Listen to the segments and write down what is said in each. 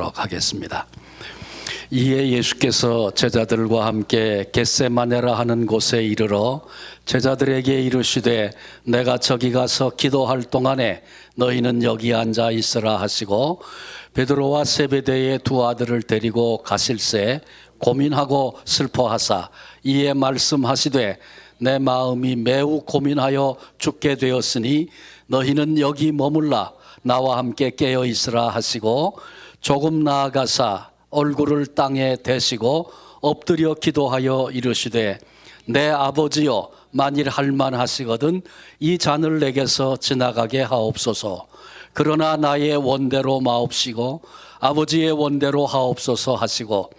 하겠습니다. 이에 예수께서 제자들과 함께 겟세마네라 하는 곳에 이르러 제자들에게 이르시되 내가 저기 가서 기도할 동안에 너희는 여기 앉아 있으라 하시고 베드로와 세베대의 두 아들을 데리고 가실새 고민하고 슬퍼하사 이에 말씀하시되 내 마음이 매우 고민하여 죽게 되었으니 너희는 여기 머물라 나와 함께 깨어 있으라 하시고 조금 나아가사 얼굴을 땅에 대시고 엎드려 기도하여 이르시되 내 아버지여 만일 할만하시거든 이 잔을 내게서 지나가게 하옵소서. 그러나 나의 원대로 마옵시고 아버지의 원대로 하옵소서 하시고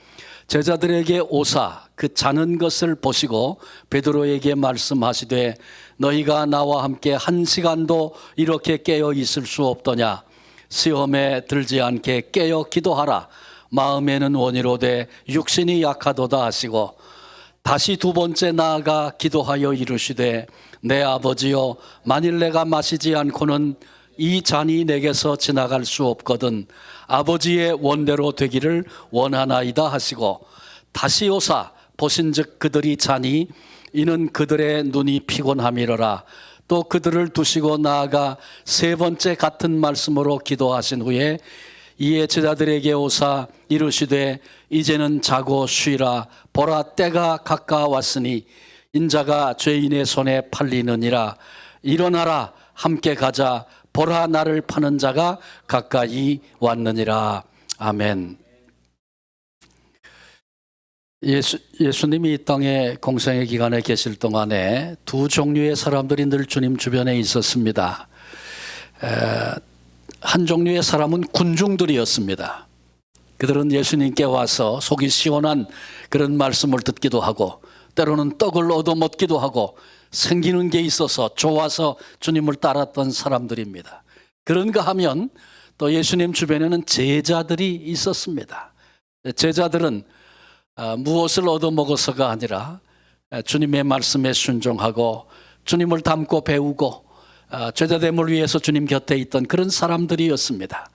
제자들에게 오사 그 자는 것을 보시고 베드로에게 말씀하시되 너희가 나와 함께 한 시간도 이렇게 깨어 있을 수 없더냐. 시험에 들지 않게 깨어 기도하라. 마음에는 원이로되 육신이 약하도다 하시고 다시 두 번째 나아가 기도하여 이르시되 내 아버지여 만일 내가 마시지 않고는 이 잔이 내게서 지나갈 수 없거든 아버지의 원대로 되기를 원하나이다 하시고 다시 오사 보신즉 그들이 자니 이는 그들의 눈이 피곤함이로라. 또 그들을 두시고 나아가 세 번째 같은 말씀으로 기도하신 후에 이에 제자들에게 오사 이르시되 이제는 자고 쉬라. 보라 때가 가까웠으니 인자가 죄인의 손에 팔리느니라. 일어나라 함께 가자. 보라 나를 파는 자가 가까이 왔느니라. 아멘. 예수님이 이 땅에 공생의 기간에 계실 동안에 두 종류의 사람들이 늘 주님 주변에 있었습니다. 한 종류의 사람은 군중들이었습니다. 그들은 예수님께 와서 속이 시원한 그런 말씀을 듣기도 하고 때로는 떡을 얻어먹기도 하고 생기는 게 있어서 좋아서 주님을 따랐던 사람들입니다. 그런가 하면 또 예수님 주변에는 제자들이 있었습니다. 제자들은 무엇을 얻어먹어서가 아니라 주님의 말씀에 순종하고 주님을 닮고 배우고 제자됨을 위해서 주님 곁에 있던 그런 사람들이었습니다.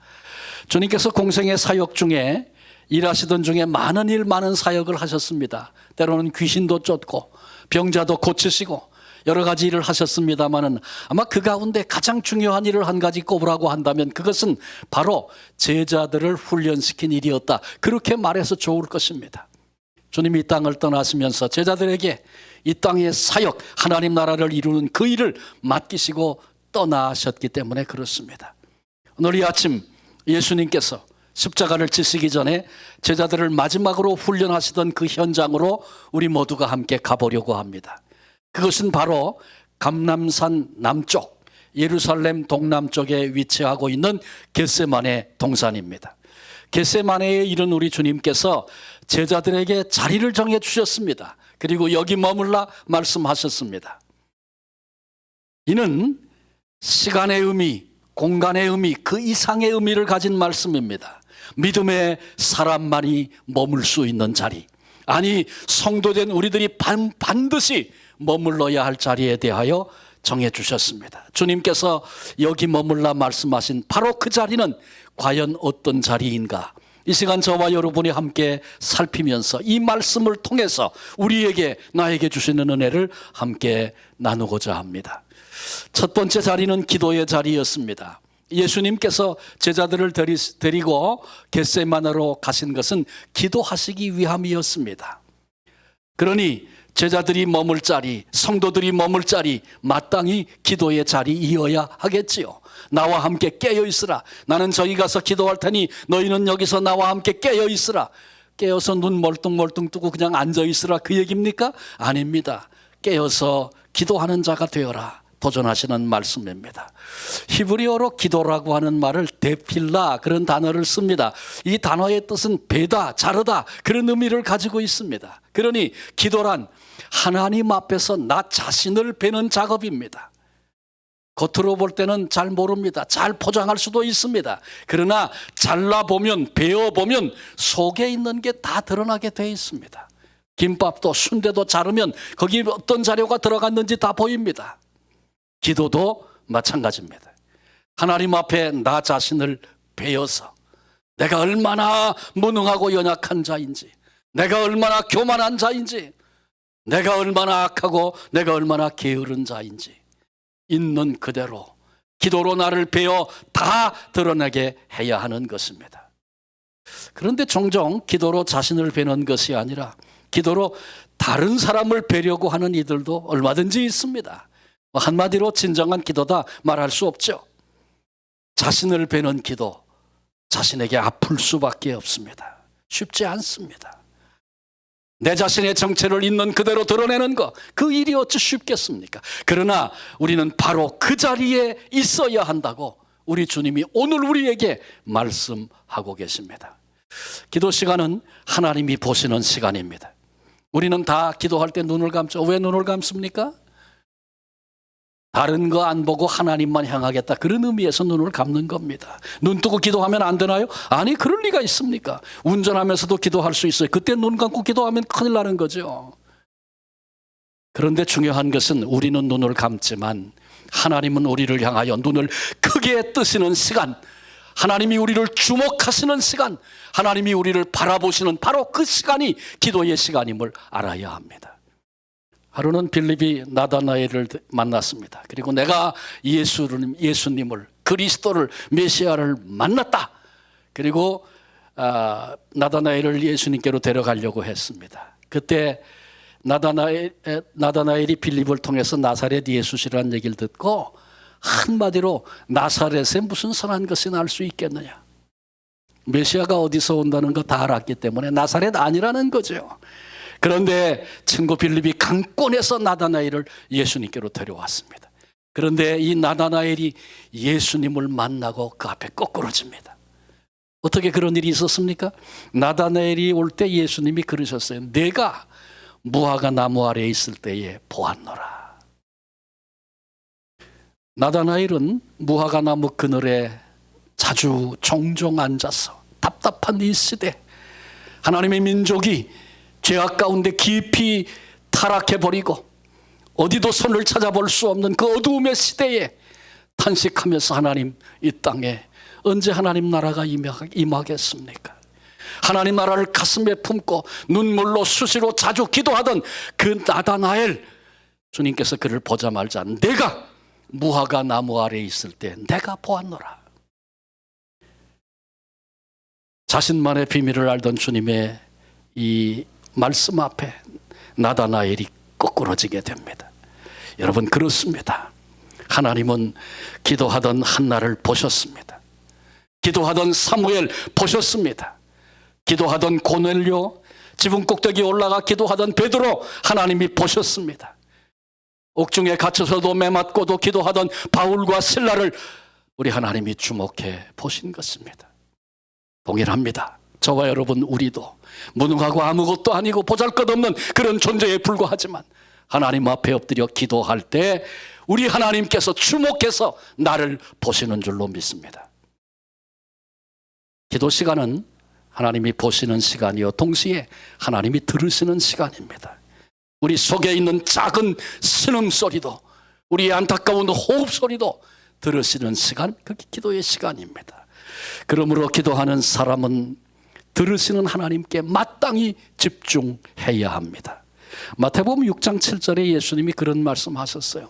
주님께서 공생의 사역 중에 일하시던 중에 많은 사역을 하셨습니다. 때로는 귀신도 쫓고 병자도 고치시고 여러 가지 일을 하셨습니다마는 아마 그 가운데 가장 중요한 일을 한 가지 꼽으라고 한다면 그것은 바로 제자들을 훈련시킨 일이었다. 그렇게 말해서 좋을 것입니다. 주님이 이 땅을 떠나시면서 제자들에게 이 땅의 사역, 하나님 나라를 이루는 그 일을 맡기시고 떠나셨기 때문에 그렇습니다. 오늘 이 아침 예수님께서 십자가를 지시기 전에 제자들을 마지막으로 훈련하시던 그 현장으로 우리 모두가 함께 가보려고 합니다. 그것은 바로 감람산 남쪽, 예루살렘 동남쪽에 위치하고 있는 겟세마네 동산입니다. 겟세마네에 이른 우리 주님께서 제자들에게 자리를 정해 주셨습니다. 그리고 여기 머물라 말씀하셨습니다. 이는 시간의 의미, 공간의 의미, 그 이상의 의미를 가진 말씀입니다. 믿음의 사람만이 머물 수 있는 자리, 아니 성도된 우리들이 반드시 머물러야 할 자리에 대하여 정해 주셨습니다. 주님께서 여기 머물라 말씀하신 바로 그 자리는 과연 어떤 자리인가? 이 시간 저와 여러분이 함께 살피면서 이 말씀을 통해서 우리에게 나에게 주시는 은혜를 함께 나누고자 합니다. 첫 번째 자리는 기도의 자리였습니다. 예수님께서 제자들을 데리고 겟세마네로 가신 것은 기도하시기 위함이었습니다. 그러니 제자들이 머물 자리, 성도들이 머물 자리, 마땅히 기도의 자리이어야 하겠지요. 나와 함께 깨어 있으라. 나는 저기 가서 기도할 테니 너희는 여기서 나와 함께 깨어 있으라. 깨어서 눈 멀뚱멀뚱 뜨고 그냥 앉아 있으라 그 얘기입니까? 아닙니다. 깨어서 기도하는 자가 되어라. 도전하시는 말씀입니다. 히브리어로 기도라고 하는 말을 데필라 그런 단어를 씁니다. 이 단어의 뜻은 베다, 자르다 그런 의미를 가지고 있습니다. 그러니 기도란 하나님 앞에서 나 자신을 베는 작업입니다. 겉으로 볼 때는 잘 모릅니다. 잘 포장할 수도 있습니다. 그러나 잘라보면, 베어보면 속에 있는 게 다 드러나게 돼 있습니다. 김밥도 순대도 자르면 거기 어떤 자료가 들어갔는지 다 보입니다. 기도도 마찬가지입니다. 하나님 앞에 나 자신을 베어서 내가 얼마나 무능하고 연약한 자인지, 내가 얼마나 교만한 자인지, 내가 얼마나 악하고 내가 얼마나 게으른 자인지 있는 그대로 기도로 나를 베어 다 드러내게 해야 하는 것입니다. 그런데 종종 기도로 자신을 베는 것이 아니라 기도로 다른 사람을 베려고 하는 이들도 얼마든지 있습니다. 한마디로 진정한 기도다 말할 수 없죠. 자신을 베는 기도, 자신에게 아플 수밖에 없습니다. 쉽지 않습니다. 내 자신의 정체를 있는 그대로 드러내는 것, 그 일이 어찌 쉽겠습니까? 그러나 우리는 바로 그 자리에 있어야 한다고 우리 주님이 오늘 우리에게 말씀하고 계십니다. 기도 시간은 하나님이 보시는 시간입니다. 우리는 다 기도할 때 눈을 감죠. 왜 눈을 감습니까? 다른 거 안 보고 하나님만 향하겠다, 그런 의미에서 눈을 감는 겁니다. 눈 뜨고 기도하면 안 되나요? 아니, 그럴 리가 있습니까? 운전하면서도 기도할 수 있어요. 그때 눈 감고 기도하면 큰일 나는 거죠. 그런데 중요한 것은 우리는 눈을 감지만 하나님은 우리를 향하여 눈을 크게 뜨시는 시간, 하나님이 우리를 주목하시는 시간, 하나님이 우리를 바라보시는 바로 그 시간이 기도의 시간임을 알아야 합니다. 하루는 빌립이 나다나엘을 만났습니다. 그리고 내가 예수님을, 그리스도를, 메시아를 만났다. 그리고 나다나엘을 예수님께로 데려가려고 했습니다. 그때 나다나엘이 빌립을 통해서 나사렛 예수시라는 얘기를 듣고 한마디로 나사렛에 무슨 선한 것이 날 수 있겠느냐, 메시아가 어디서 온다는 거 다 알았기 때문에 나사렛 아니라는 거죠. 그런데 친구 빌립이 강권해서 나다나엘을 예수님께로 데려왔습니다. 그런데 이 나다나엘이 예수님을 만나고 그 앞에 거꾸러집니다. 어떻게 그런 일이 있었습니까? 나다나엘이 올 때 예수님이 그러셨어요. 내가 무화과 나무 아래에 있을 때에 보았노라. 나다나엘은 무화과 나무 그늘에 자주 종종 앉아서 답답한 이 시대, 하나님의 민족이 죄악 가운데 깊이 타락해버리고 어디도 손을 찾아볼 수 없는 그 어두움의 시대에 탄식하면서 하나님, 이 땅에 언제 하나님 나라가 임하겠습니까? 하나님 나라를 가슴에 품고 눈물로 수시로 자주 기도하던 그 나다나엘, 주님께서 그를 보자마자 내가 무화과 나무 아래에 있을 때 내가 보았노라. 자신만의 비밀을 알던 주님의 이 말씀 앞에 나다나엘이 거꾸러지게 됩니다. 여러분, 그렇습니다. 하나님은 기도하던 한나를 보셨습니다. 기도하던 사무엘 보셨습니다. 기도하던 고넬료, 지붕 꼭대기에 올라가 기도하던 베드로 하나님이 보셨습니다. 옥중에 갇혀서도 매맞고도 기도하던 바울과 실라를 우리 하나님이 주목해 보신 것입니다. 동일합니다. 저와 여러분, 우리도 무능하고 아무것도 아니고 보잘것없는 그런 존재에 불과하지만 하나님 앞에 엎드려 기도할 때 우리 하나님께서 주목해서 나를 보시는 줄로 믿습니다. 기도 시간은 하나님이 보시는 시간이요, 동시에 하나님이 들으시는 시간입니다. 우리 속에 있는 작은 신음소리도, 우리의 안타까운 호흡소리도 들으시는 시간, 그게 기도의 시간입니다. 그러므로 기도하는 사람은 들으시는 하나님께 마땅히 집중해야 합니다. 마태복음 6장 7절에 예수님이 그런 말씀하셨어요.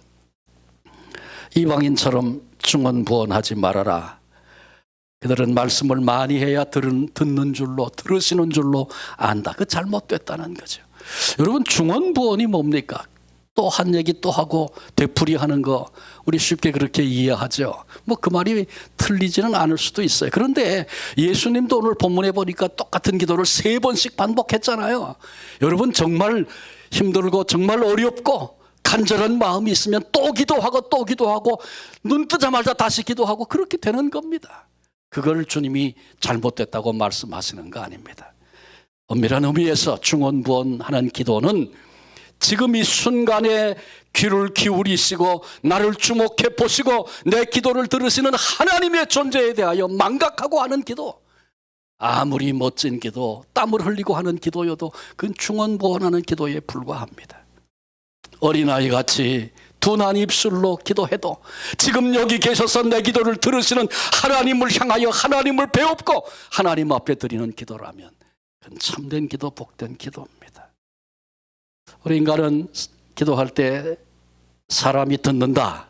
이방인처럼 중언부언하지 말아라. 그들은 말씀을 많이 해야 듣는 줄로, 들으시는 줄로 안다. 그 잘못됐다는 거죠. 여러분, 중언부언이 뭡니까? 또 한 얘기 또 하고 되풀이하는 거, 우리 쉽게 그렇게 이해하죠. 뭐 그 말이 틀리지는 않을 수도 있어요. 그런데 예수님도 오늘 본문에 보니까 똑같은 기도를 3번씩 반복했잖아요. 여러분, 정말 힘들고 정말 어렵고 간절한 마음이 있으면 또 기도하고 또 기도하고 눈 뜨자마자 다시 기도하고 그렇게 되는 겁니다. 그걸 주님이 잘못됐다고 말씀하시는 거 아닙니다. 엄밀한 의미에서 중언부언하는 기도는 지금 이 순간에 귀를 기울이시고 나를 주목해 보시고 내 기도를 들으시는 하나님의 존재에 대하여 망각하고 하는 기도, 아무리 멋진 기도, 땀을 흘리고 하는 기도여도 그건 중언부언하는 기도에 불과합니다. 어린아이같이 둔한 입술로 기도해도 지금 여기 계셔서 내 기도를 들으시는 하나님을 향하여 하나님을 배웁고 하나님 앞에 드리는 기도라면 그건 참된 기도, 복된 기도입니다. 우리 인간은 기도할 때 사람이 듣는다,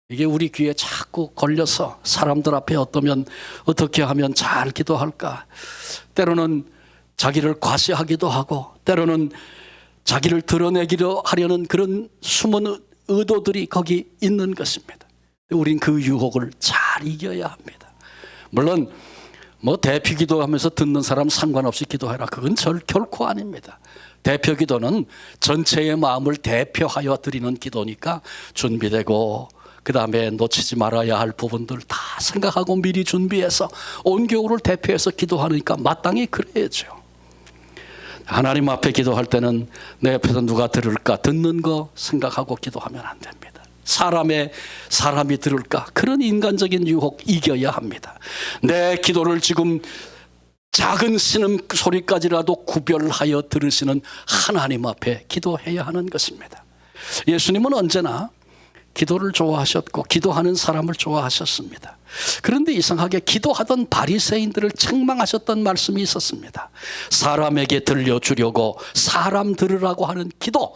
이게 우리 귀에 자꾸 걸려서 사람들 앞에 어떻게 하면 잘 기도할까, 때로는 자기를 과시하기도 하고 때로는 자기를 드러내기로 하려는 그런 숨은 의도들이 거기 있는 것입니다. 우린 그 유혹을 잘 이겨야 합니다. 물론 대표 기도하면서 듣는 사람 상관없이 기도해라, 그건 결코 아닙니다. 대표 기도는 전체의 마음을 대표하여 드리는 기도니까 준비되고 그 다음에 놓치지 말아야 할 부분들 다 생각하고 미리 준비해서 온 교우를 대표해서 기도하니까 마땅히 그래야죠. 하나님 앞에 기도할 때는 내 옆에서 누가 들을까, 듣는 거 생각하고 기도하면 안 됩니다. 사람이 들을까, 그런 인간적인 유혹 이겨야 합니다. 내 기도를 지금 작은 신음 소리까지라도 구별하여 들으시는 하나님 앞에 기도해야 하는 것입니다. 예수님은 언제나 기도를 좋아하셨고 기도하는 사람을 좋아하셨습니다. 그런데 이상하게 기도하던 바리새인들을 책망하셨던 말씀이 있었습니다. 사람에게 들려주려고 사람 들으라고 하는 기도,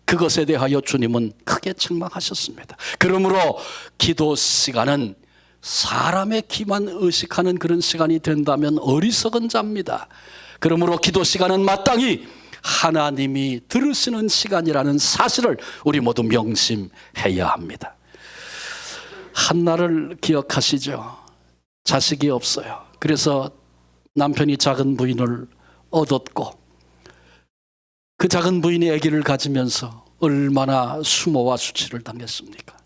그것에 대하여 주님은 크게 책망하셨습니다. 그러므로 기도 시간은 사람의 귀만 의식하는 그런 시간이 된다면 어리석은 자입니다. 그러므로 기도 시간은 마땅히 하나님이 들으시는 시간이라는 사실을 우리 모두 명심해야 합니다. 한나를 기억하시죠? 자식이 없어요. 그래서 남편이 작은 부인을 얻었고 그 작은 부인이 아기를 가지면서 얼마나 수모와 수치를 당했습니까?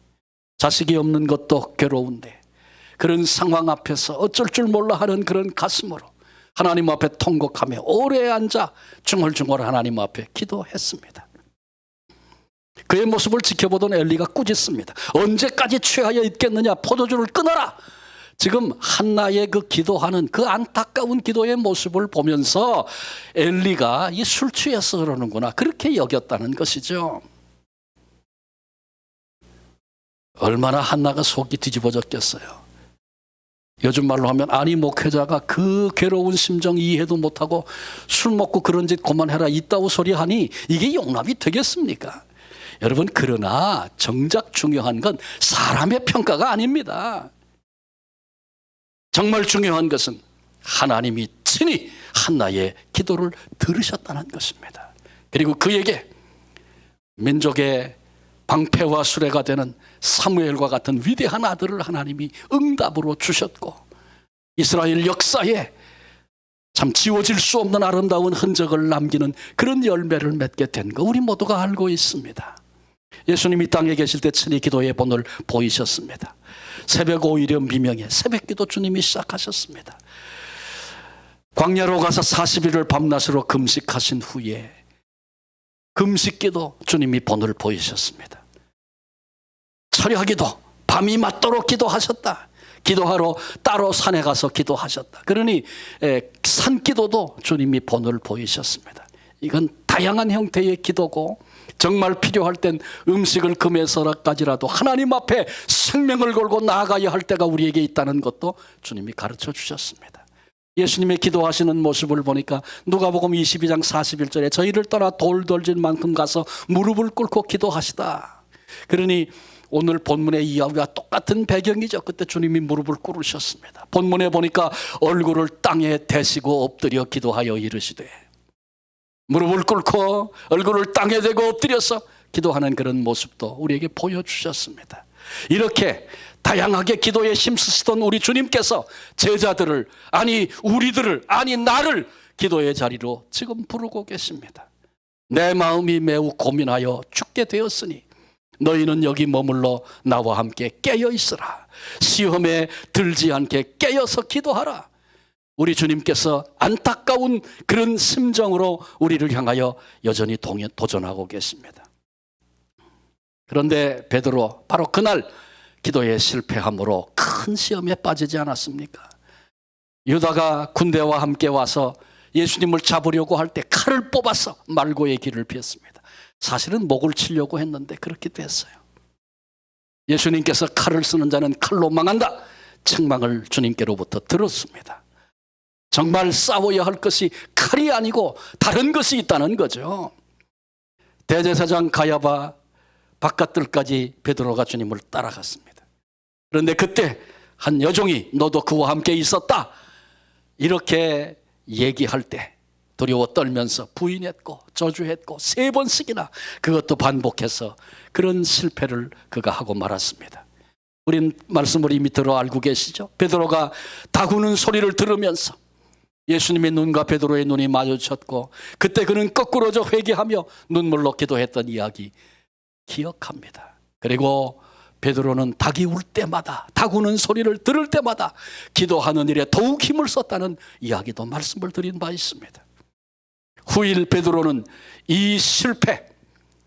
자식이 없는 것도 괴로운데 그런 상황 앞에서 어쩔 줄 몰라 하는 그런 가슴으로 하나님 앞에 통곡하며 오래 앉아 중얼중얼 하나님 앞에 기도했습니다. 그의 모습을 지켜보던 엘리가 꾸짖습니다. 언제까지 취하여 있겠느냐, 포도주를 끊어라. 지금 한나의 그 기도하는 그 안타까운 기도의 모습을 보면서 엘리가 이 술 취해서 그러는구나, 그렇게 여겼다는 것이죠. 얼마나 한나가 속이 뒤집어졌겠어요. 요즘 말로 하면 아니 목회자가 그 괴로운 심정 이해도 못하고 술 먹고 그런 짓 그만해라 이따구 소리 하니 이게 용납이 되겠습니까? 여러분, 그러나 정작 중요한 건 사람의 평가가 아닙니다. 정말 중요한 것은 하나님이 친히 한나의 기도를 들으셨다는 것입니다. 그리고 그에게 민족의 방패와 수레가 되는 사무엘과 같은 위대한 아들을 하나님이 응답으로 주셨고 이스라엘 역사에 참 지워질 수 없는 아름다운 흔적을 남기는 그런 열매를 맺게 된 거 우리 모두가 알고 있습니다. 예수님이 땅에 계실 때 친히 기도의 본을 보이셨습니다. 새벽 오이렴 미명에 새벽기도 주님이 시작하셨습니다. 광야로 가서 40일을 밤낮으로 금식하신 후에 금식기도 주님이 본을 보이셨습니다. 철야기도 밤이 맞도록 기도하셨다. 기도하러 따로 산에 가서 기도하셨다. 그러니 산기도도 주님이 본을 보이셨습니다. 이건 다양한 형태의 기도고 정말 필요할 땐 음식을 금해서라까지라도 하나님 앞에 생명을 걸고 나아가야 할 때가 우리에게 있다는 것도 주님이 가르쳐 주셨습니다. 예수님의 기도하시는 모습을 보니까 누가복음 22장 41절에 저희를 떠나 돌돌질 만큼 가서 무릎을 꿇고 기도하시다. 그러니 오늘 본문의 이야기와 똑같은 배경이죠. 그때 주님이 무릎을 꿇으셨습니다. 본문에 보니까 얼굴을 땅에 대시고 엎드려 기도하여 이르시되, 무릎을 꿇고 얼굴을 땅에 대고 엎드려서 기도하는 그런 모습도 우리에게 보여주셨습니다. 이렇게 다양하게 기도에 힘쓰시던 우리 주님께서 제자들을, 아니 우리들을, 아니 나를 기도의 자리로 지금 부르고 계십니다. 내 마음이 매우 고민하여 죽게 되었으니 너희는 여기 머물러 나와 함께 깨어 있으라. 시험에 들지 않게 깨어서 기도하라. 우리 주님께서 안타까운 그런 심정으로 우리를 향하여 여전히 도전하고 계십니다. 그런데 베드로 바로 그날 기도에 실패함으로 큰 시험에 빠지지 않았습니까? 유다가 군대와 함께 와서 예수님을 잡으려고 할 때 칼을 뽑아서 말고의 길을 피했습니다. 사실은 목을 치려고 했는데 그렇게 됐어요. 예수님께서 칼을 쓰는 자는 칼로 망한다, 책망을 주님께로부터 들었습니다. 정말 싸워야 할 것이 칼이 아니고 다른 것이 있다는 거죠. 대제사장 가야바 바깥들까지 베드로가 주님을 따라갔습니다. 그런데 그때 한 여종이 너도 그와 함께 있었다 이렇게 얘기할 때 두려워 떨면서 부인했고 저주했고 3번씩이나 그것도 반복해서 그런 실패를 그가 하고 말았습니다. 우린 말씀을 이미 들어 알고 계시죠? 베드로가 다구는 소리를 들으면서 예수님의 눈과 베드로의 눈이 마주쳤고 그때 그는 거꾸로져 회개하며 눈물로 기도했던 이야기 기억합니다. 그리고 베드로는 닭이 울 때마다, 닭 우는 소리를 들을 때마다 기도하는 일에 더욱 힘을 썼다는 이야기도 말씀을 드린 바 있습니다. 후일 베드로는 이 실패,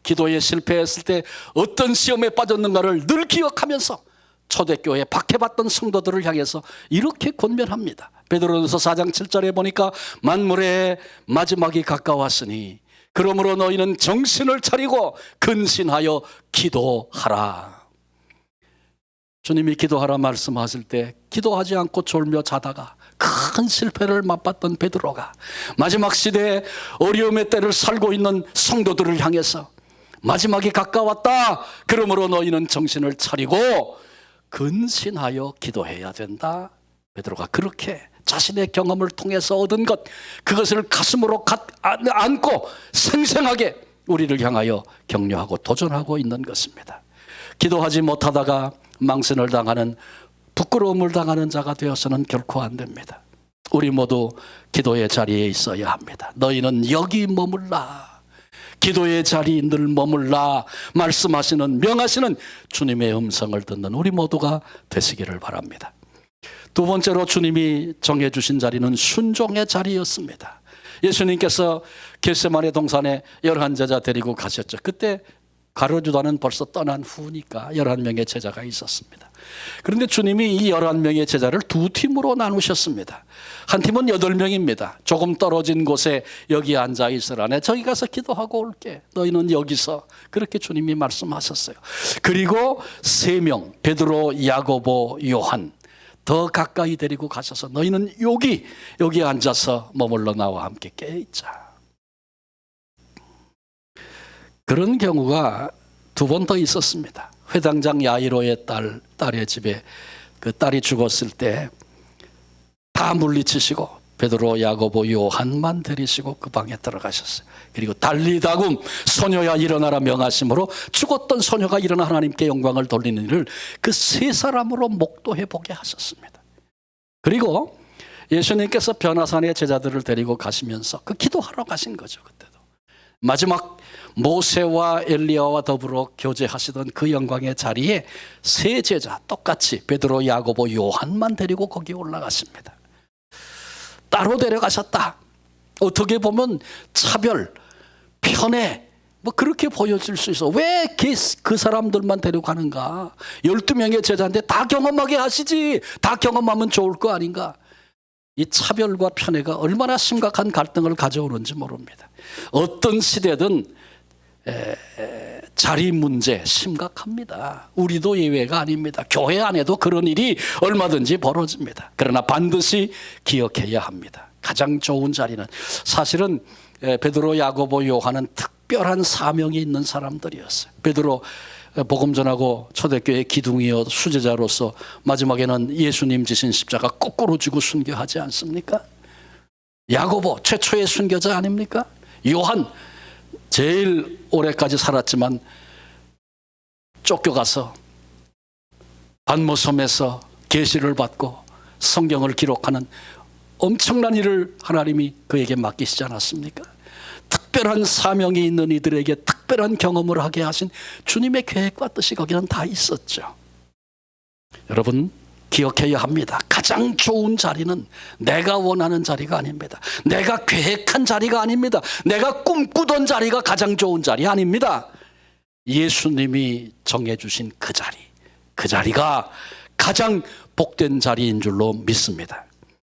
기도에 실패했을 때 어떤 시험에 빠졌는가를 늘 기억하면서 초대교회에 박해받던 성도들을 향해서 이렇게 권면합니다. 베드로전서 4장 7절에 보니까 만물의 마지막이 가까웠으니 그러므로 너희는 정신을 차리고 근신하여 기도하라. 주님이 기도하라 말씀하실 때 기도하지 않고 졸며 자다가 큰 실패를 맛봤던 베드로가 마지막 시대에 어려움의 때를 살고 있는 성도들을 향해서 마지막이 가까웠다, 그러므로 너희는 정신을 차리고 근신하여 기도해야 된다. 베드로가 그렇게 자신의 경험을 통해서 얻은 것, 그것을 가슴으로 안고 생생하게 우리를 향하여 격려하고 도전하고 있는 것입니다. 기도하지 못하다가 망신을 당하는, 부끄러움을 당하는 자가 되어서는 결코 안 됩니다. 우리 모두 기도의 자리에 있어야 합니다. 너희는 여기 머물라, 기도의 자리에 늘 머물라 말씀하시는, 명하시는 주님의 음성을 듣는 우리 모두가 되시기를 바랍니다. 두 번째로 주님이 정해주신 자리는 순종의 자리였습니다. 예수님께서 겟세마네 동산에 11제자 데리고 가셨죠. 그때 가룟유다는 벌써 떠난 후니까 11명의 제자가 있었습니다. 그런데 주님이 이 11명의 제자를 두 팀으로 나누셨습니다. 한 팀은 8명입니다. 조금 떨어진 곳에 여기 앉아 있으라, 내 저기 가서 기도하고 올게, 너희는 여기서, 그렇게 주님이 말씀하셨어요. 그리고 3명, 베드로, 야고보, 요한 더 가까이 데리고 가셔서 너희는 여기 앉아서 머물러 나와 함께 깨있자. 그런 경우가 2번 더 있었습니다. 회당장 야이로의 딸의 집에 그 딸이 죽었을 때 다 물리치시고 베드로, 야고보, 요한만 데리시고 그 방에 들어가셨어요. 그리고 달리다굼, 소녀야 일어나라 명하심으로 죽었던 소녀가 일어나 하나님께 영광을 돌리는 일을 그 3사람으로 목도해 보게 하셨습니다. 그리고 예수님께서 변화산에 제자들을 데리고 가시면서 그 기도하러 가신 거죠. 그때도 마지막 모세와 엘리야와 더불어 교제하시던 그 영광의 자리에 3 제자 똑같이 베드로, 야고보, 요한만 데리고 거기 올라갔습니다. 따로 데려가셨다. 어떻게 보면 차별, 편애, 그렇게 보여질 수 있어. 왜 그 사람들만 데려가는가? 12명의 제자인데 다 경험하게 하시지, 다 경험하면 좋을 거 아닌가? 이 차별과 편애가 얼마나 심각한 갈등을 가져오는지 모릅니다. 어떤 시대든 자리 문제 심각합니다. 우리도 예외가 아닙니다. 교회 안에도 그런 일이 얼마든지 벌어집니다. 그러나 반드시 기억해야 합니다. 가장 좋은 자리는, 사실은 베드로, 야고보, 요한은 특별한 사명이 있는 사람들이었어요. 베드로 복음 전하고 초대교회 기둥이어 수제자로서 마지막에는 예수님 지신 십자가 거꾸로 지고 순교하지 않습니까? 야고보 최초의 순교자 아닙니까? 요한 제일 오래까지 살았지만 쫓겨가서 반모섬에서 계시를 받고 성경을 기록하는 엄청난 일을 하나님이 그에게 맡기시지 않았습니까? 특별한 사명이 있는 이들에게 특별한 경험을 하게 하신 주님의 계획과 뜻이 거기는 다 있었죠. 여러분 기억해야 합니다. 가장 좋은 자리는 내가 원하는 자리가 아닙니다. 내가 계획한 자리가 아닙니다. 내가 꿈꾸던 자리가 가장 좋은 자리 아닙니다. 예수님이 정해주신 그 자리, 그 자리가 가장 복된 자리인 줄로 믿습니다.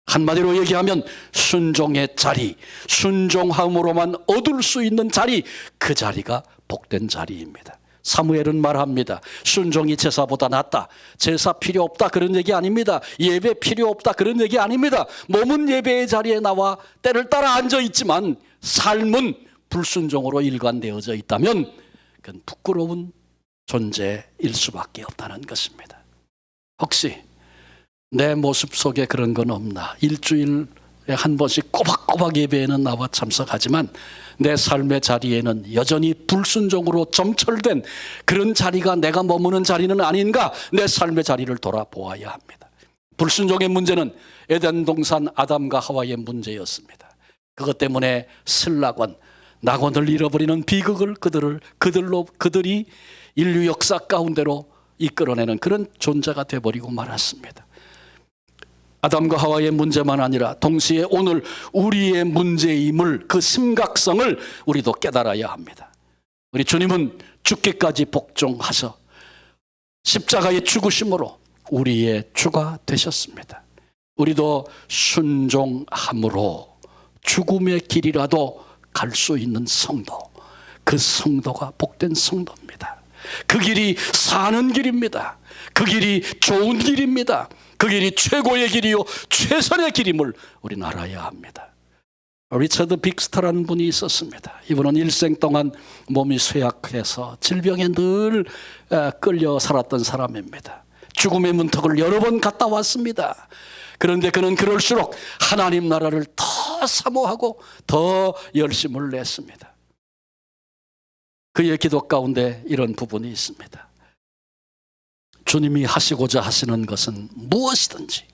한마디로 얘기하면 순종의 자리, 순종함으로만 얻을 수 있는 자리, 그 자리가 복된 자리입니다. 사무엘은 말합니다. 순종이 제사보다 낫다. 제사 필요 없다. 그런 얘기 아닙니다. 예배 필요 없다. 그런 얘기 아닙니다. 몸은 예배의 자리에 나와 때를 따라 앉아 있지만 삶은 불순종으로 일관되어져 있다면 그건 부끄러운 존재일 수밖에 없다는 것입니다. 혹시 내 모습 속에 그런 건 없나? 일주일에 한 번씩 꼬박꼬박 예배에는 나와 참석하지만 내 삶의 자리에는 여전히 불순종으로 점철된 그런 자리가 내가 머무는 자리는 아닌가? 내 삶의 자리를 돌아보아야 합니다. 불순종의 문제는 에덴 동산 아담과 하와의 문제였습니다. 그것 때문에 슬라곤, 낙원을 잃어버리는 비극을 그들이 인류 역사 가운데로 이끌어내는 그런 존재가 되어버리고 말았습니다. 아담과 하와의 문제만 아니라 동시에 오늘 우리의 문제임을, 그 심각성을 우리도 깨달아야 합니다. 우리 주님은 죽기까지 복종하셔 십자가의 죽으심으로 우리의 주가 되셨습니다. 우리도 순종함으로 죽음의 길이라도 갈 수 있는 성도, 그 성도가 복된 성도입니다. 그 길이 사는 길입니다. 그 길이 좋은 길입니다. 그 길이 최고의 길이요 최선의 길임을 우리는 알아야 합니다. 리처드 빅스터라는 분이 있었습니다. 이분은 일생 동안 몸이 쇠약해서 질병에 늘 끌려 살았던 사람입니다. 죽음의 문턱을 여러 번 갔다 왔습니다. 그런데 그는 그럴수록 하나님 나라를 더 사모하고 더 열심을 냈습니다. 그의 기도 가운데 이런 부분이 있습니다. 주님이 하시고자 하시는 것은 무엇이든지,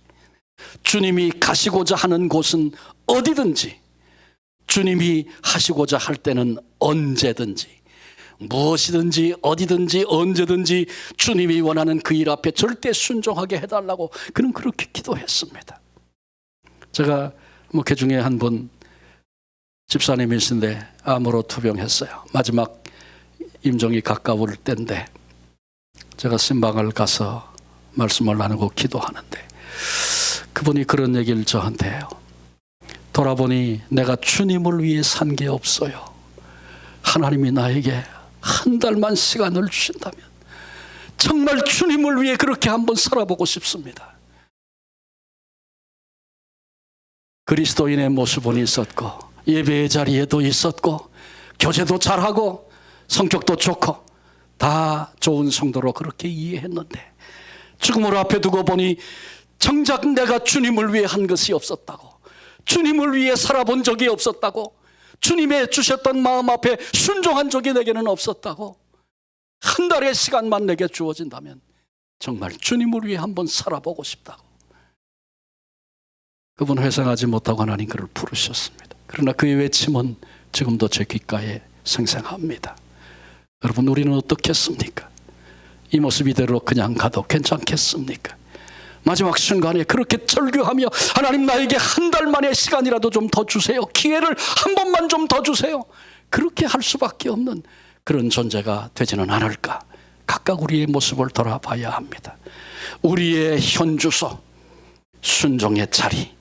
주님이 가시고자 하는 곳은 어디든지, 주님이 하시고자 할 때는 언제든지, 무엇이든지 어디든지 언제든지 주님이 원하는 그 일 앞에 절대 순종하게 해달라고 그는 그렇게 기도했습니다. 제가 그 중에 한 분 집사님이신데 암으로 투병했어요. 마지막 임종이 가까울 때인데 제가 신방을 가서 말씀을 나누고 기도하는데 그분이 그런 얘기를 저한테 해요. 돌아보니 내가 주님을 위해 산 게 없어요. 하나님이 나에게 한 달만 시간을 주신다면 정말 주님을 위해 그렇게 한번 살아보고 싶습니다. 그리스도인의 모습은 있었고 예배의 자리에도 있었고 교제도 잘하고 성격도 좋고 다 좋은 성도로 그렇게 이해했는데 죽음을 앞에 두고 보니 정작 내가 주님을 위해 한 것이 없었다고, 주님을 위해 살아본 적이 없었다고, 주님의 주셨던 마음 앞에 순종한 적이 내게는 없었다고, 한 달의 시간만 내게 주어진다면 정말 주님을 위해 한번 살아보고 싶다고. 그분 회상하지 못하고 하나님 그를 부르셨습니다. 그러나 그의 외침은 지금도 제 귓가에 생생합니다. 여러분, 우리는 어떻겠습니까? 이 모습 이대로 그냥 가도 괜찮겠습니까? 마지막 순간에 그렇게 절규하며 하나님 나에게 한 달 만의 시간이라도 좀 더 주세요. 기회를 한 번만 좀 더 주세요. 그렇게 할 수밖에 없는 그런 존재가 되지는 않을까? 각각 우리의 모습을 돌아봐야 합니다. 우리의 현주소, 순종의 자리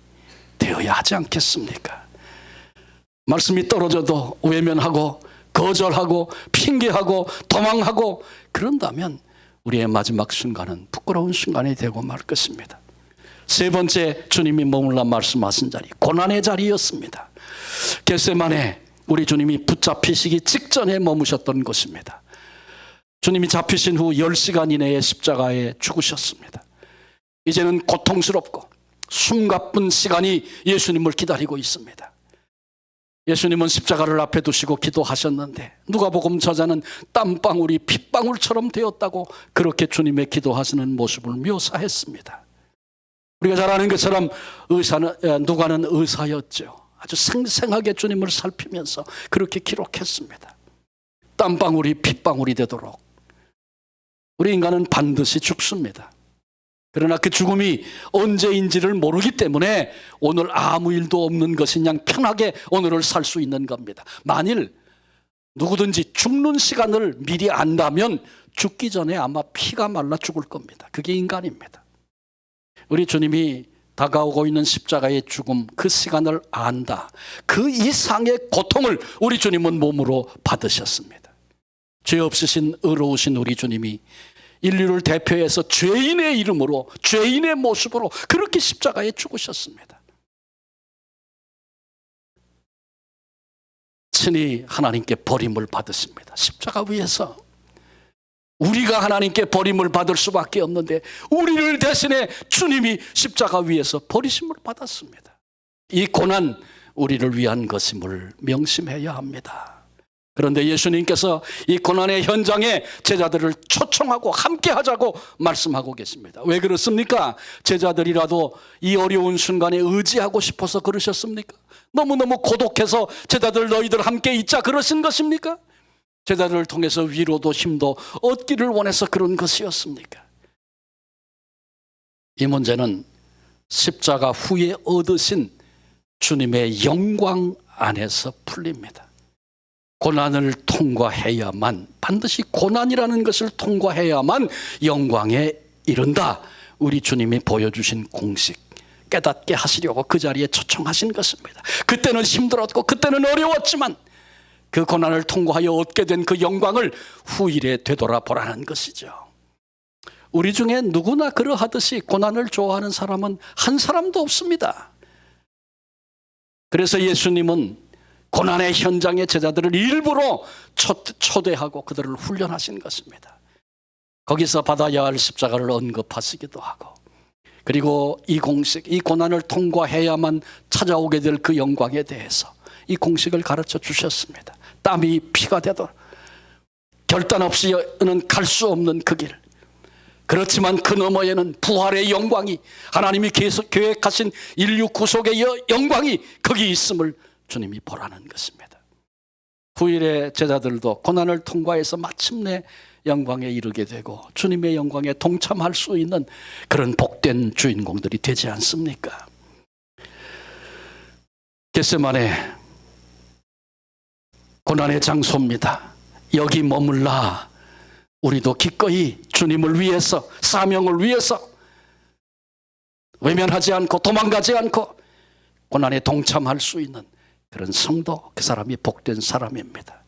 되어야 하지 않겠습니까? 말씀이 떨어져도 외면하고 거절하고 핑계하고 도망하고 그런다면 우리의 마지막 순간은 부끄러운 순간이 되고 말 것입니다. 세 번째, 주님이 머물러 말씀하신 자리, 고난의 자리였습니다. 겟세마네, 우리 주님이 붙잡히시기 직전에 머무셨던 곳입니다. 주님이 잡히신 후 10시간 이내에 십자가에 죽으셨습니다. 이제는 고통스럽고 숨가쁜 시간이 예수님을 기다리고 있습니다. 예수님은 십자가를 앞에 두시고 기도하셨는데 누가복음 저자는 땀방울이 핏방울처럼 되었다고 그렇게 주님의 기도하시는 모습을 묘사했습니다. 우리가 잘 아는 것처럼 누가는 의사였죠. 아주 생생하게 주님을 살피면서 그렇게 기록했습니다. 땀방울이 핏방울이 되도록 우리 인간은 반드시 죽습니다. 그러나 그 죽음이 언제인지를 모르기 때문에 오늘 아무 일도 없는 것이 그냥 편하게 오늘을 살 수 있는 겁니다. 만일 누구든지 죽는 시간을 미리 안다면 죽기 전에 아마 피가 말라 죽을 겁니다. 그게 인간입니다. 우리 주님이 다가오고 있는 십자가의 죽음, 그 시간을 안다. 그 이상의 고통을 우리 주님은 몸으로 받으셨습니다. 죄 없으신 의로우신 우리 주님이 인류를 대표해서 죄인의 이름으로, 죄인의 모습으로 그렇게 십자가에 죽으셨습니다. 친히 하나님께 버림을 받으십니다. 십자가 위에서 우리가 하나님께 버림을 받을 수밖에 없는데 우리를 대신해 주님이 십자가 위에서 버리심을 받았습니다. 이 고난 우리를 위한 것임을 명심해야 합니다. 그런데 예수님께서 이 고난의 현장에 제자들을 초청하고 함께 하자고 말씀하고 계십니다. 왜 그렇습니까? 제자들이라도 이 어려운 순간에 의지하고 싶어서 그러셨습니까? 너무너무 고독해서 제자들 너희들 함께 있자 그러신 것입니까? 제자들을 통해서 위로도 힘도 얻기를 원해서 그런 것이었습니까? 이 문제는 십자가 후에 얻으신 주님의 영광 안에서 풀립니다. 고난을 통과해야만, 반드시 고난이라는 것을 통과해야만 영광에 이른다. 우리 주님이 보여주신 공식, 깨닫게 하시려고 그 자리에 초청하신 것입니다. 그때는 힘들었고 그때는 어려웠지만 그 고난을 통과하여 얻게 된 그 영광을 후일에 되돌아보라는 것이죠. 우리 중에 누구나 그러하듯이 고난을 좋아하는 사람은 한 사람도 없습니다. 그래서 예수님은 고난의 현장의 제자들을 일부러 초대하고 그들을 훈련하신 것입니다. 거기서 받아야 할 십자가를 언급하시기도 하고, 그리고 이 공식, 이 고난을 통과해야만 찾아오게 될 그 영광에 대해서 이 공식을 가르쳐 주셨습니다. 땀이 피가 되도록 결단 없이는 갈 수 없는 그 길, 그렇지만 그 너머에는 부활의 영광이, 하나님이 계속 계획하신 인류 구속의 영광이 거기 있음을 주님이 보라는 것입니다. 후일의 제자들도 고난을 통과해서 마침내 영광에 이르게 되고 주님의 영광에 동참할 수 있는 그런 복된 주인공들이 되지 않습니까? 겟세마네 고난의 장소입니다. 여기 머물라. 우리도 기꺼이 주님을 위해서, 사명을 위해서 외면하지 않고 도망가지 않고 고난에 동참할 수 있는 그런 성도, 그 사람이 복된 사람입니다.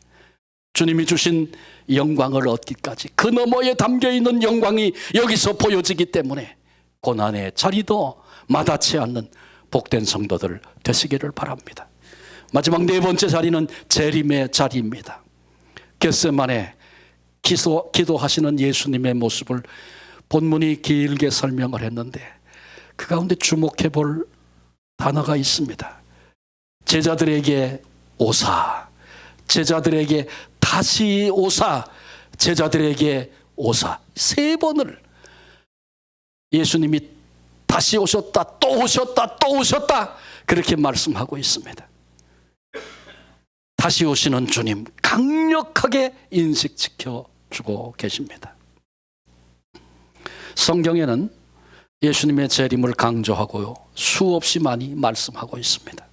주님이 주신 영광을 얻기까지 그 너머에 담겨있는 영광이 여기서 보여지기 때문에 고난의 자리도 마다치 않는 복된 성도들 되시기를 바랍니다. 마지막 네 번째 자리는 재림의 자리입니다. 겟세마네 기도하시는 예수님의 모습을 본문이 길게 설명을 했는데 그 가운데 주목해 볼 단어가 있습니다. 제자들에게 오사, 제자들에게 다시 오사, 제자들에게 오사, 세 번을 예수님이 다시 오셨다, 또 오셨다, 또 오셨다 그렇게 말씀하고 있습니다. 다시 오시는 주님 강력하게 인식시켜주고 계십니다. 성경에는 예수님의 재림을 강조하고요, 수없이 많이 말씀하고 있습니다.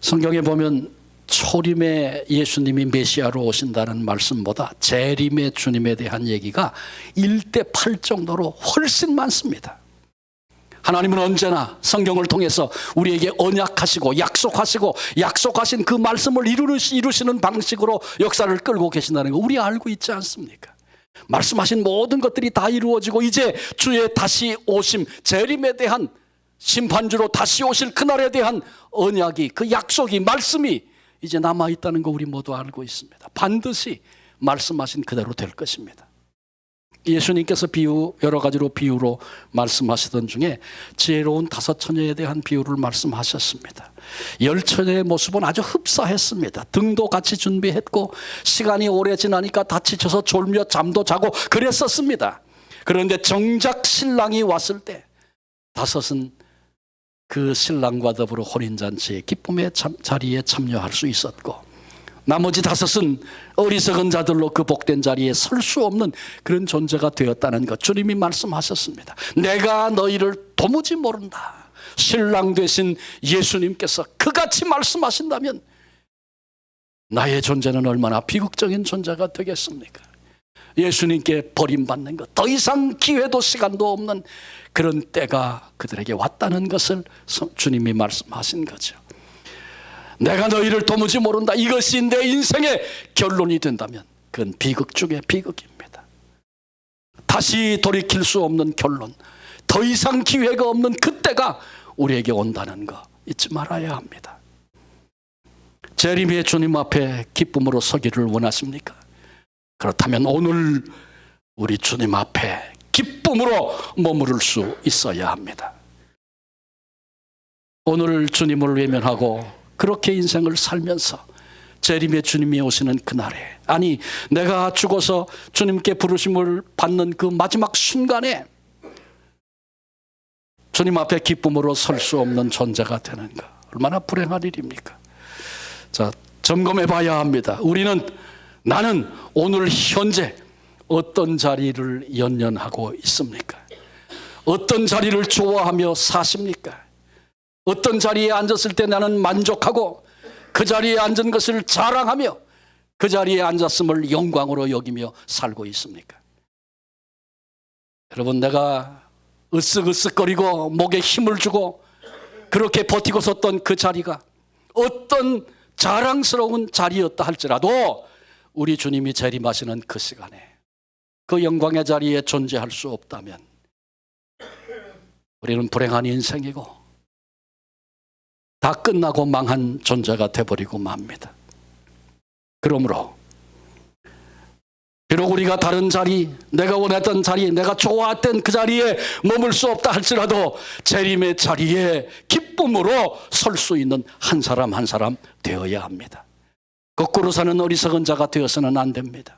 성경에 보면 초림의 예수님이 메시아로 오신다는 말씀보다 재림의 주님에 대한 얘기가 1대8 정도로 훨씬 많습니다. 하나님은 언제나 성경을 통해서 우리에게 언약하시고 약속하시고 약속하신 그 말씀을 이루시는 방식으로 역사를 끌고 계신다는 거 우리 알고 있지 않습니까? 말씀하신 모든 것들이 다 이루어지고 이제 주의 다시 오심, 재림에 대한 심판주로 다시 오실 그날에 대한 언약이, 그 약속이, 말씀이 이제 남아있다는 거 우리 모두 알고 있습니다. 반드시 말씀하신 그대로 될 것입니다. 예수님께서 여러 가지로 비유로 말씀하시던 중에 지혜로운 5 처녀에 대한 비유를 말씀하셨습니다. 10 처녀의 모습은 아주 흡사했습니다. 등도 같이 준비했고 시간이 오래 지나니까 다치셔서 졸며 잠도 자고 그랬었습니다. 그런데 정작 신랑이 왔을 때 5은 그 신랑과 더불어 혼인잔치의 기쁨의 자리에 참여할 수 있었고 나머지 5은 어리석은 자들로 그 복된 자리에 설 수 없는 그런 존재가 되었다는 것 주님이 말씀하셨습니다. 내가 너희를 도무지 모른다. 신랑 되신 예수님께서 그같이 말씀하신다면 나의 존재는 얼마나 비극적인 존재가 되겠습니까? 예수님께 버림받는 것, 더 이상 기회도 시간도 없는 그런 때가 그들에게 왔다는 것을 주님이 말씀하신 거죠. 내가 너희를 도무지 모른다. 이것이 내 인생의 결론이 된다면 그건 비극 중에 비극입니다. 다시 돌이킬 수 없는 결론, 더 이상 기회가 없는 그때가 우리에게 온다는 거 잊지 말아야 합니다. 재림의 주님 앞에 기쁨으로 서기를 원하십니까? 그렇다면 오늘 우리 주님 앞에 기쁨으로 머무를 수 있어야 합니다. 오늘 주님을 외면하고 그렇게 인생을 살면서 재림의 주님이 오시는 그날에, 아니 내가 죽어서 주님께 부르심을 받는 그 마지막 순간에 주님 앞에 기쁨으로 설 수 없는 존재가 되는 것, 얼마나 불행한 일입니까? 자, 점검해 봐야 합니다. 나는 오늘 현재 어떤 자리를 연연하고 있습니까? 어떤 자리를 좋아하며 사십니까? 어떤 자리에 앉았을 때 나는 만족하고 그 자리에 앉은 것을 자랑하며 그 자리에 앉았음을 영광으로 여기며 살고 있습니까? 여러분, 내가 으쓱으쓱거리고 목에 힘을 주고 그렇게 버티고 섰던 그 자리가 어떤 자랑스러운 자리였다 할지라도 우리 주님이 재림하시는 그 시간에 그 영광의 자리에 존재할 수 없다면 우리는 불행한 인생이고 다 끝나고 망한 존재가 되어버리고 맙니다. 그러므로 비록 우리가 다른 자리, 내가 원했던 자리, 내가 좋아했던 그 자리에 머물 수 없다 할지라도 재림의 자리에 기쁨으로 설 수 있는 한 사람 한 사람 되어야 합니다. 거꾸로 사는 어리석은 자가 되어서는 안 됩니다.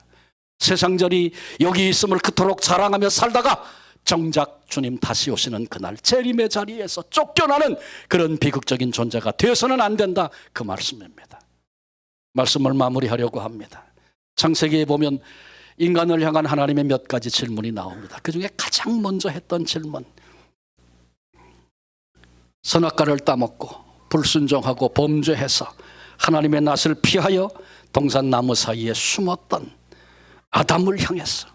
세상절이 여기 있음을 그토록 자랑하며 살다가 정작 주님 다시 오시는 그날 재림의 자리에서 쫓겨나는 그런 비극적인 존재가 되어서는 안 된다, 그 말씀입니다. 말씀을 마무리하려고 합니다. 창세기에 보면 인간을 향한 하나님의 몇 가지 질문이 나옵니다. 그 중에 가장 먼저 했던 질문, 선악과를 따먹고 불순종하고 범죄해서 하나님의 낯을 피하여 동산나무 사이에 숨었던 아담을 향해서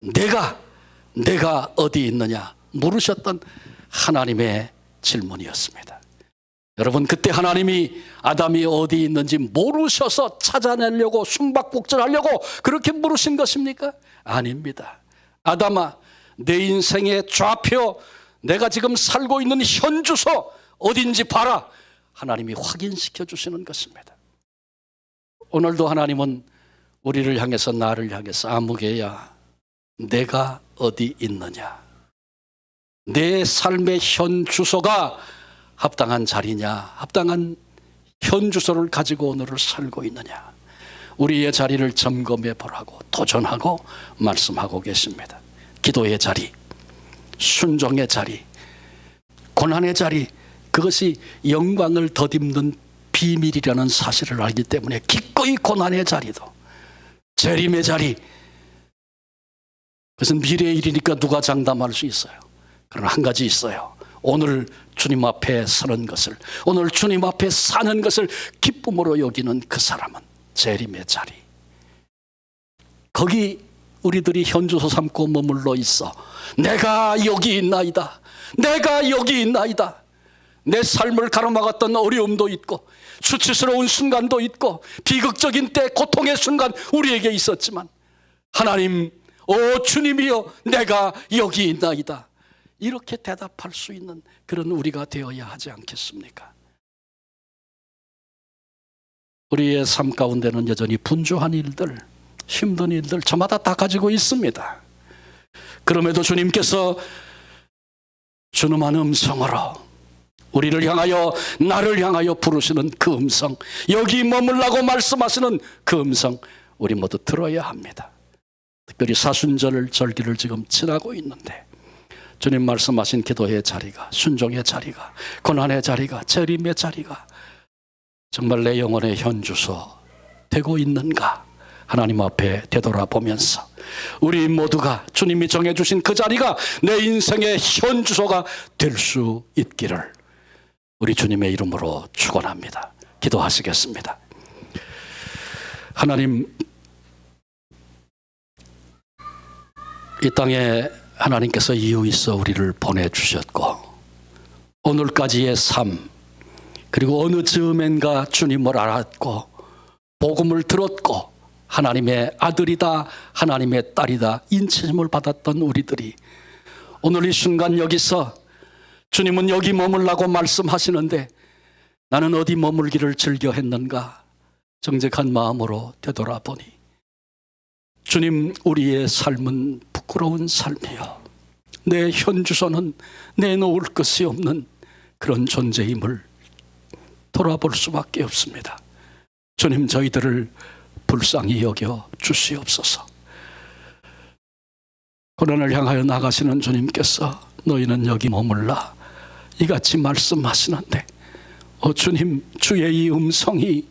내가 어디 있느냐 물으셨던 하나님의 질문이었습니다. 여러분, 그때 하나님이 아담이 어디 있는지 모르셔서 찾아내려고 숨바꼭질하려고 그렇게 물으신 것입니까? 아닙니다. 아담아, 내 인생의 좌표, 내가 지금 살고 있는 현 주소 어딘지 봐라. 하나님이 확인시켜 주시는 것입니다. 오늘도 하나님은 우리를 향해서, 나를 향해서 아무개야 내가 어디 있느냐, 내 삶의 현 주소가 합당한 자리냐, 합당한 현 주소를 가지고 오늘을 살고 있느냐, 우리의 자리를 점검해 보라고 도전하고 말씀하고 계십니다. 기도의 자리, 순종의 자리, 고난의 자리, 그것이 영광을 덧입는 비밀이라는 사실을 알기 때문에 기꺼이 고난의 자리도, 재림의 자리, 그것은 미래의 일이니까 누가 장담할 수 있어요. 그러나 한 가지 있어요. 오늘 주님 앞에 서는 것을, 오늘 주님 앞에 사는 것을 기쁨으로 여기는 그 사람은 재림의 자리, 거기 우리들이 현주소 삼고 머물러 있어 내가 여기 있나이다, 내가 여기 있나이다. 내 삶을 가로막았던 어려움도 있고 수치스러운 순간도 있고 비극적인 때 고통의 순간 우리에게 있었지만 하나님, 오 주님이여 내가 여기 있나이다, 이렇게 대답할 수 있는 그런 우리가 되어야 하지 않겠습니까? 우리의 삶 가운데는 여전히 분주한 일들, 힘든 일들 저마다 다 가지고 있습니다. 그럼에도 주님께서 준엄한 음성으로 우리를 향하여, 나를 향하여 부르시는 그 음성, 여기 머물라고 말씀하시는 그 음성 우리 모두 들어야 합니다. 특별히 사순절 절기를 지금 지나고 있는데 주님 말씀하신 기도의 자리가, 순종의 자리가, 고난의 자리가, 재림의 자리가 정말 내 영혼의 현주소 되고 있는가, 하나님 앞에 되돌아보면서 우리 모두가 주님이 정해주신 그 자리가 내 인생의 현주소가 될 수 있기를 우리 주님의 이름으로 축원합니다. 기도하시겠습니다. 하나님, 이 땅에 하나님께서 이유 있어 우리를 보내주셨고 오늘까지의 삶, 그리고 어느 즈음엔가 주님을 알았고 복음을 들었고 하나님의 아들이다, 하나님의 딸이다 인치심을 받았던 우리들이 오늘 이 순간 여기서 주님은 여기 머물라고 말씀하시는데 나는 어디 머물기를 즐겨 했는가 정직한 마음으로 되돌아보니 주님, 우리의 삶은 부끄러운 삶이요 내 현주소는 내놓을 것이 없는 그런 존재임을 돌아볼 수밖에 없습니다. 주님, 저희들을 불쌍히 여겨 주시옵소서. 고난을 향하여 나가시는 주님께서 너희는 여기 머물라 이같이 말씀하시는데 주님, 주의 이 음성이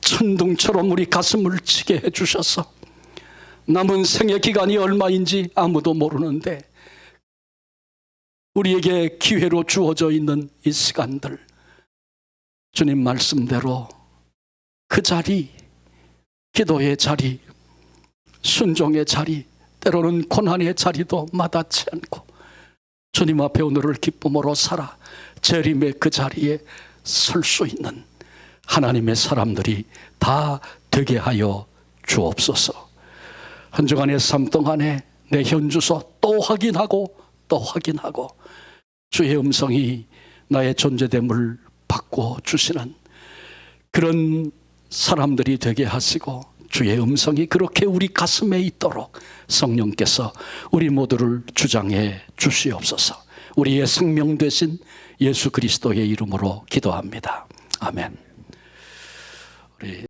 천둥처럼 우리 가슴을 치게 해주셔서 남은 생의 기간이 얼마인지 아무도 모르는데 우리에게 기회로 주어져 있는 이 시간들 주님 말씀대로 그 자리, 기도의 자리, 순종의 자리, 때로는 고난의 자리도 마다치 않고 주님 앞에 오늘을 기쁨으로 살아 재림의 그 자리에 설 수 있는 하나님의 사람들이 다 되게 하여 주옵소서. 한 주간의 삶 동안에 내 현주소 또 확인하고 또 확인하고 주의 음성이 나의 존재됨을 바꿔 주시는 그런 사람들이 되게 하시고 주의 음성이 그렇게 우리 가슴에 있도록 성령께서 우리 모두를 주장해 주시옵소서. 우리의 생명 되신 예수 그리스도의 이름으로 기도합니다. 아멘. 우리